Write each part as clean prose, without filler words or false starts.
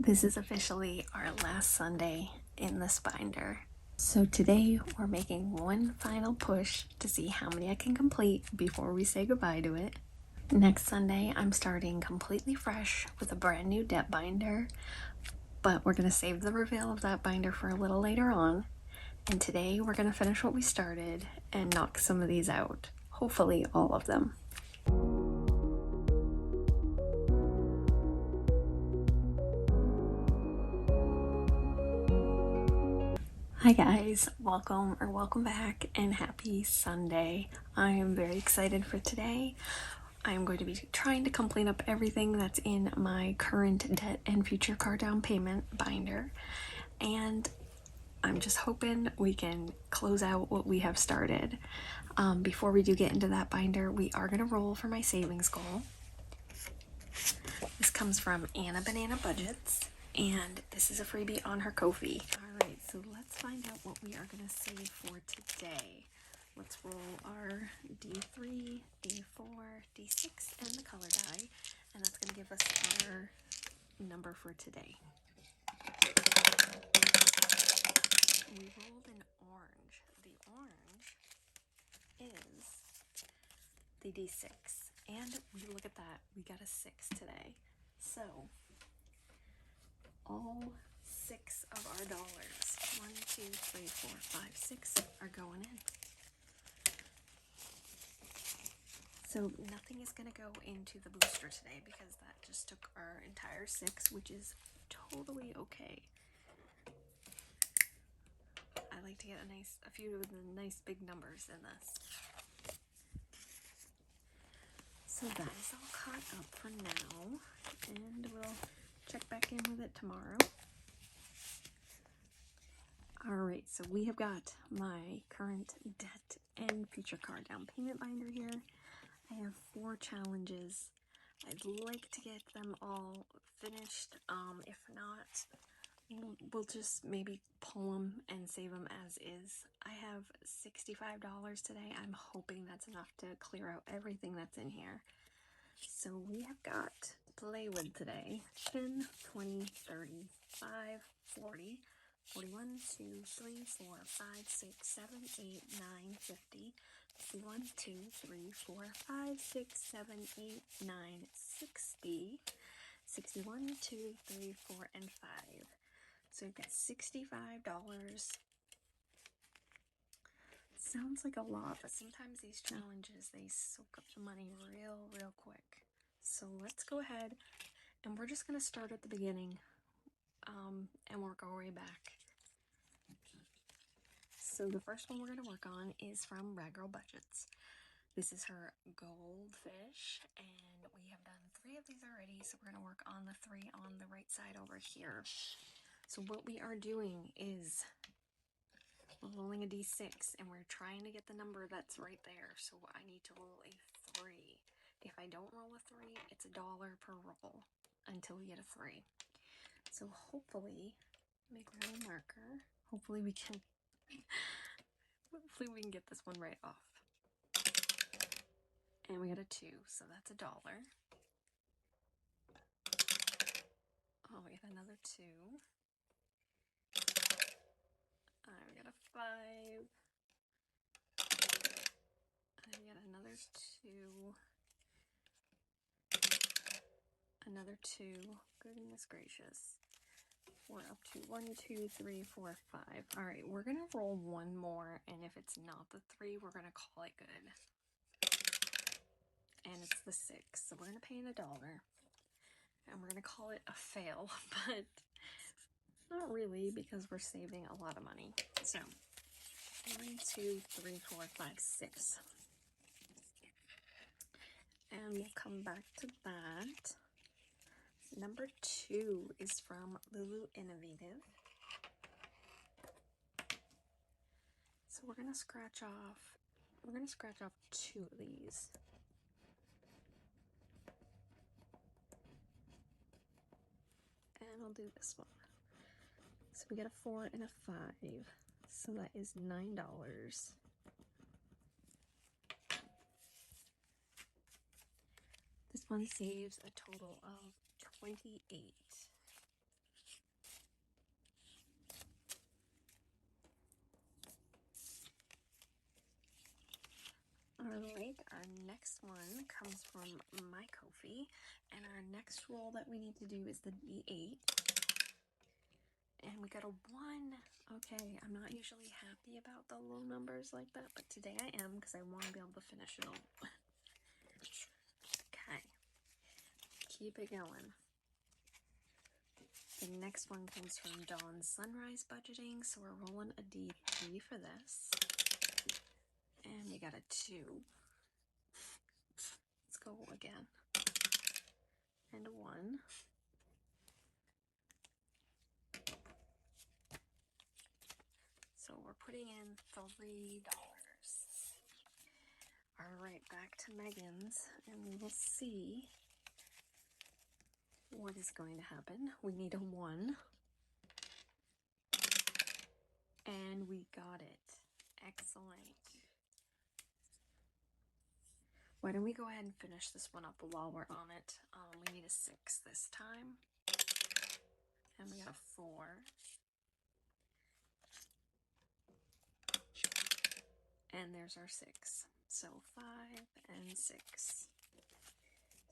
This is officially our last Sunday in this binder. So today we're making one final push to see how many I can complete before we say goodbye to it. Next Sunday I'm starting completely fresh with a brand new debt binder, but we're going to save the reveal of that binder for a little later on. And today we're going to finish what we started and knock some of these out. Hopefully all of them. Hi guys, welcome back and happy Sunday. I am very excited for today. I am going to be trying to clean up everything that's in my current debt and future car down payment binder, and I'm just hoping we can close out what we have started. Before we do get into that binder, we are going to roll for my savings goal. This comes from Anna Banana Budgets, and this is a freebie on her Ko-fi. Alright, so let's find out what we are going to save for today. Let's roll our D3, D4, D6, and the color die, and that's going to give us our number for today. We rolled an orange. The orange is the D6, and we look at that, we got a 6 today. So all 6 of our dollars, 1, 2, 3, 4, 5, 6, are going in. So nothing is going to go into the booster today because that just took our entire 6, which is totally okay. I like to get a few of the nice big numbers in this. So that is all caught up for now, and we'll check back in with it tomorrow. Alright, so we have got my current debt and future car down payment binder here. I have 4 challenges. I'd like to get them all finished. If not, we'll just maybe pull them and save them as is. I have $65 today. I'm hoping that's enough to clear out everything that's in here. So we have got play with today. 10, 20, 30, 5, 40, 41, 2, 3, 4, 5, 6, 7, 8, 9, 50. 1, 2, 3, 4, 5, 6, 7, 8, 9, 60. 61, 2, 3, 4, and 5. So you've got $65. Sounds like a lot, but sometimes these challenges, they soak up the money real quick. So let's go ahead, and we're just going to start at the beginning and work our way back. So the first one we're going to work on is from Rag Girl Budgets. This is her goldfish, and we have done 3 of these already, so we're going to work on the 3 on the right side over here. So what we are doing is we're rolling a D6, and we're trying to get the number that's right there. So I need to roll a 3. If I don't roll a 3, it's $1 per roll until we get a 3. So hopefully, let me grab a marker. Hopefully we can get this one right off. And we got a 2, so that's $1. Oh, we got another 2. We got a 5. And we got another 2. Another 2. Goodness gracious. We're up to 1, 2, 3, 4, 5. Alright, we're going to roll one more, and if it's not the 3, we're going to call it good. And it's the 6, so we're going to pay in $1. And we're going to call it a fail, but not really, because we're saving a lot of money. So, 1, 2, 3, 4, 5, 6. And we'll come back to that. Number 2 is from Lulu Innovative. So we're going to scratch off 2 of these. And I'll do this one. So we got a 4 and a 5. So that is $9. This one saves a total of 28. next one comes from 𝐿𝐼𝐾, and our next roll that we need to do is the D8. And we got a 1. Okay, I'm not usually happy about the low numbers like that, but today I am because I want to be able to finish it all. Okay, keep it going. The next one comes from Dawn Sunrise Budgeting, so we're rolling a D3 for this. And we got a 2. Let's go again. And a 1. So we're putting in $3. Alright, back to Megan's, and we will see what is going to happen. We need a 1. And we got it. Excellent. Why don't we go ahead and finish this one up while we're on it. We need a 6 this time. And we got a 4. And there's our 6. So 5 and 6.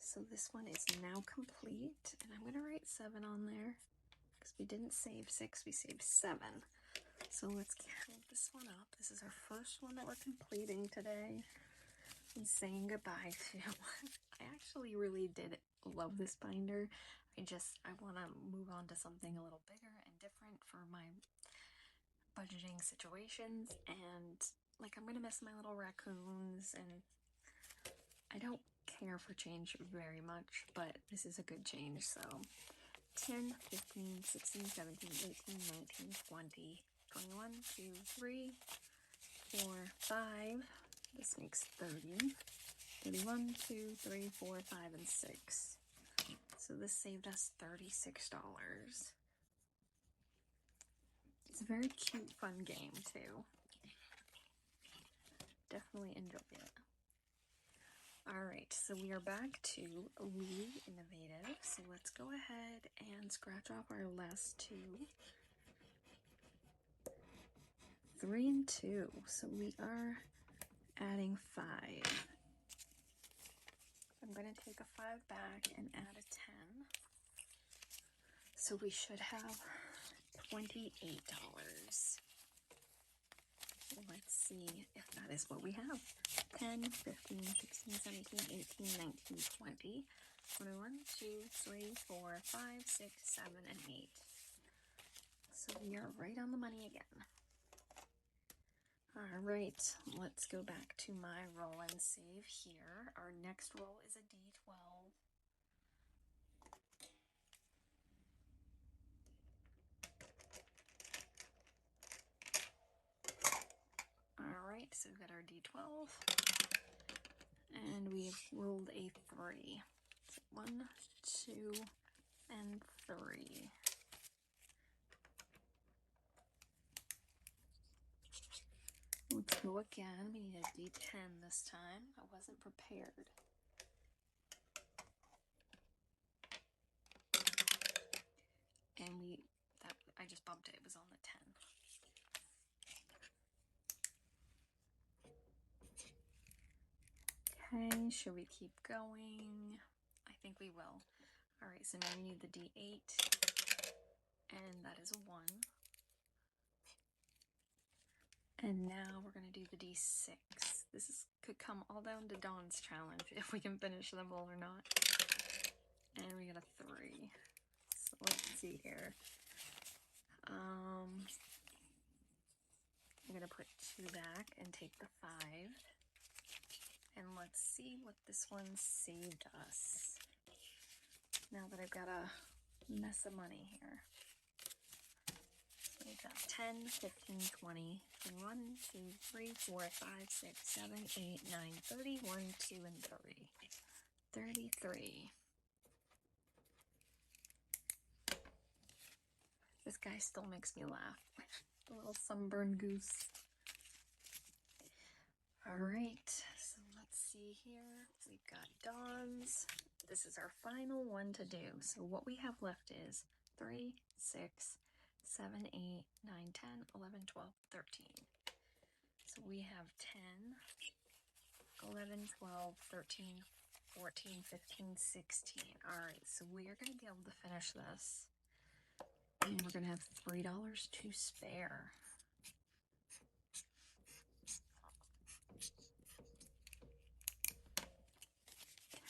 So this one is now complete. And I'm going to write 7 on there. Because we didn't save 6, we saved 7. So let's count this one up. This is our first one that we're completing today. And saying goodbye to. I actually really did love this binder. I want to move on to something a little bigger and different for my budgeting situations. And like, I'm going to miss my little raccoons, and I don't care for change very much, but this is a good change. So 10, 15, 16, 17, 18, 19, 20, 21, 2, 3, 4, 5. This makes 30. 31, 2, 3, 4, 5, and 6. So this saved us $36. It's a very cute, fun game, too. Definitely enjoy it. Alright, so we are back to Louie Innovative. So let's go ahead and scratch off our last 2. 3 and 2. So we are adding 5. I'm going to take a 5 back and add a 10. So we should have $28. Let's see if that is what we have. 10, 15, 16, 17, 18, 19, 20, 21, 2, 3, 4, 5, 6, 7, and 8. So we are right on the money again. Alright, let's go back to my roll and save here. Our next roll is a D12. Alright, so we've got our D12. And we've rolled a 3. So 1, 2, and 3. Let's go again. We need a D10 this time. I wasn't prepared. And I just bumped it. It was on the 10. Okay, should we keep going? I think we will. Alright, so now we need the D8. And that is a 1. And now we're going to do the D6. Could come all down to Dawn's challenge if we can finish them all or not. And we got a 3. So let's see here. I'm going to put 2 back and take the 5. And let's see what this one saved us. Now that I've got a mess of money here. We've got 10, 15, 20, 1, 2, 3, 4, 5, 6, 7, 8, 9, 30, 1, 2, and 3. 33. This guy still makes me laugh. The little sunburned goose. Alright, so let's see here. We've got Dawn's. This is our final one to do. So what we have left is 3, 6, 7, 8, 9, 10, 11, 12, 13. So we have 10, 11, 12, 13, 14, 15, 16. Alright, so we are going to be able to finish this. And we're going to have $3 to spare.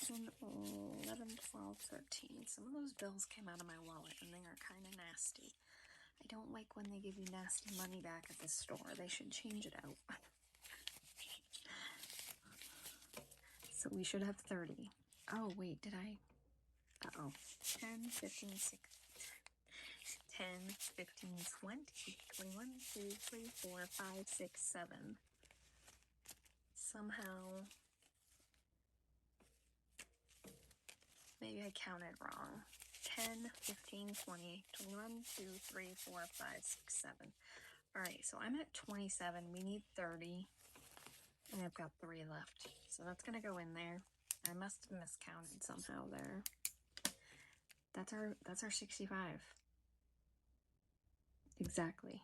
10, 11, 12, 13. Some of those bills came out of my wallet and they are kind of nasty. I don't like when they give you nasty money back at the store. They should change it out. So we should have 30. Oh, wait, did I? Uh-oh. 10, 15, 16. 10, 15, 20, 21, 2, 3, 4, 5, 6, 7. Somehow, maybe I counted wrong. 10, 15, 20, 21, 2, 3, 4, 5, 6, 7. Alright, so I'm at 27. We need 30. And I've got 3 left. So that's going to go in there. I must have miscounted somehow there. That's our 65. Exactly.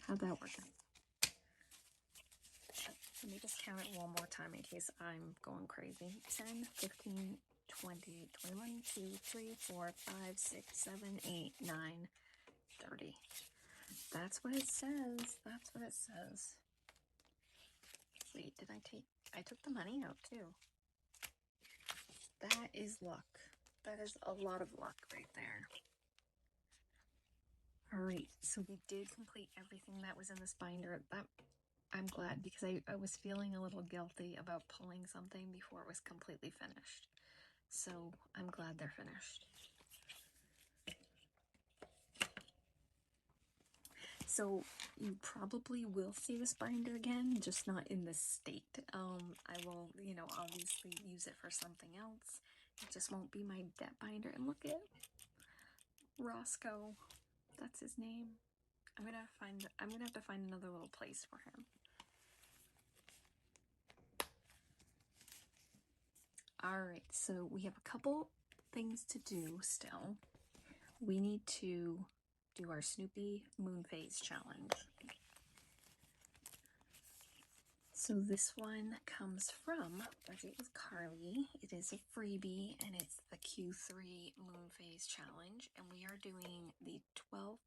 How'd that work out? Let me just count it one more time in case I'm going crazy. 10, 15, 20, 21, 2, 3, 4, 5, 6, 7, 8, 9, 30. That's what it says. That's what it says. Wait, did I took the money out too. That is luck. That is a lot of luck right there. Alright, so we did complete everything that was in this binder. I'm glad because I was feeling a little guilty about pulling something before it was completely finished. So I'm glad they're finished. So you probably will see this binder again, just not in this state. I will, obviously use it for something else. It just won't be my debt binder. And look at Roscoe. That's his name. I'm gonna have to find another little place for him. Alright, so we have a couple things to do still. We need to do our Snoopy Moon phase challenge. So this one comes from Budget with Carly. It is a freebie and it's the Q3 Moon phase challenge, and we are doing the 12th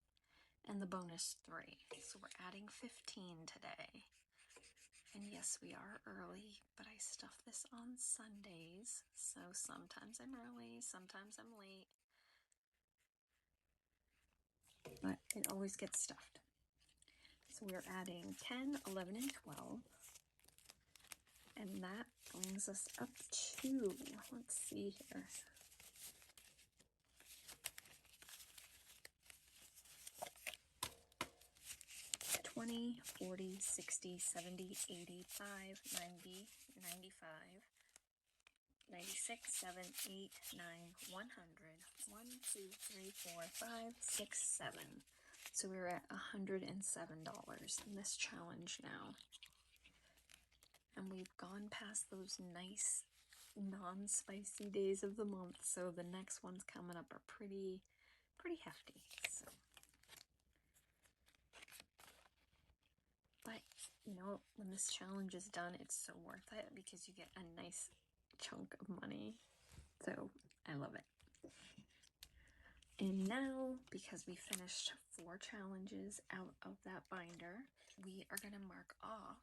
and the bonus 3. So we're adding 15 today. And yes, we are early, but I stuff this on Sundays. So sometimes I'm early, sometimes I'm late. But it always gets stuffed. So we're adding 10, 11, and 12. And that brings us up to, let's see here. $20, $40, $60, $70, $85, $90, $95, $96, $7, $8, $9, $100, $1, 2, 3, 4, 5, 6, 7. So we're at $107 in this challenge now. And we've gone past those nice non-spicy days of the month, so the next ones coming up are pretty hefty. So, but when this challenge is done, it's so worth it because you get a nice chunk of money. So I love it. And now, because we finished 4 challenges out of that binder, we are going to mark off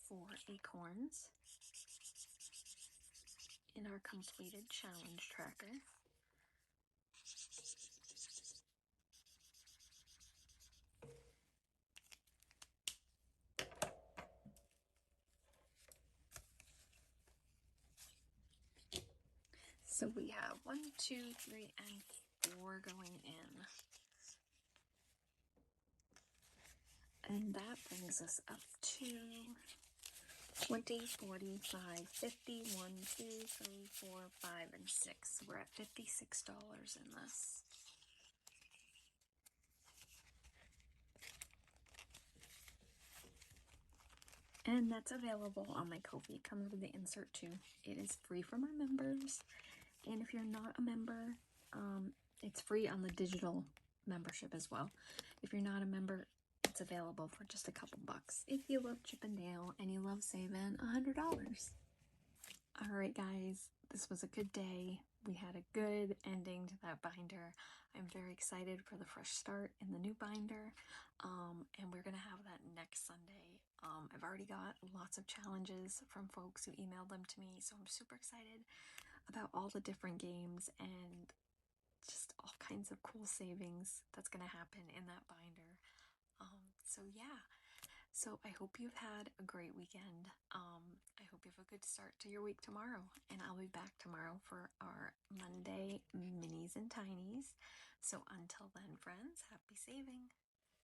4 acorns in our completed challenge tracker. So we have 1, 2, 3, and 4 going in. And that brings us up to 20, 40, 5, 50, 1, 2, 3, 4, 5, and 6. We're at $56 in this. And that's available on my Ko-fi. It comes with the insert too. It is free for my members. And if you're not a member, it's free on the digital membership as well. If you're not a member, that's available for just a couple bucks if you love Chip and Dale and you love saving $100. Alright guys, this was a good day. We had a good ending to that binder. I'm very excited for the fresh start in the new binder, and we're gonna have that next Sunday. I've already got lots of challenges from folks who emailed them to me, so I'm super excited about all the different games and just all kinds of cool savings that's gonna happen in that binder. So yeah, so I hope you've had a great weekend. I hope you have a good start to your week tomorrow, and I'll be back tomorrow for our Monday minis and tinies. So until then, friends, happy saving.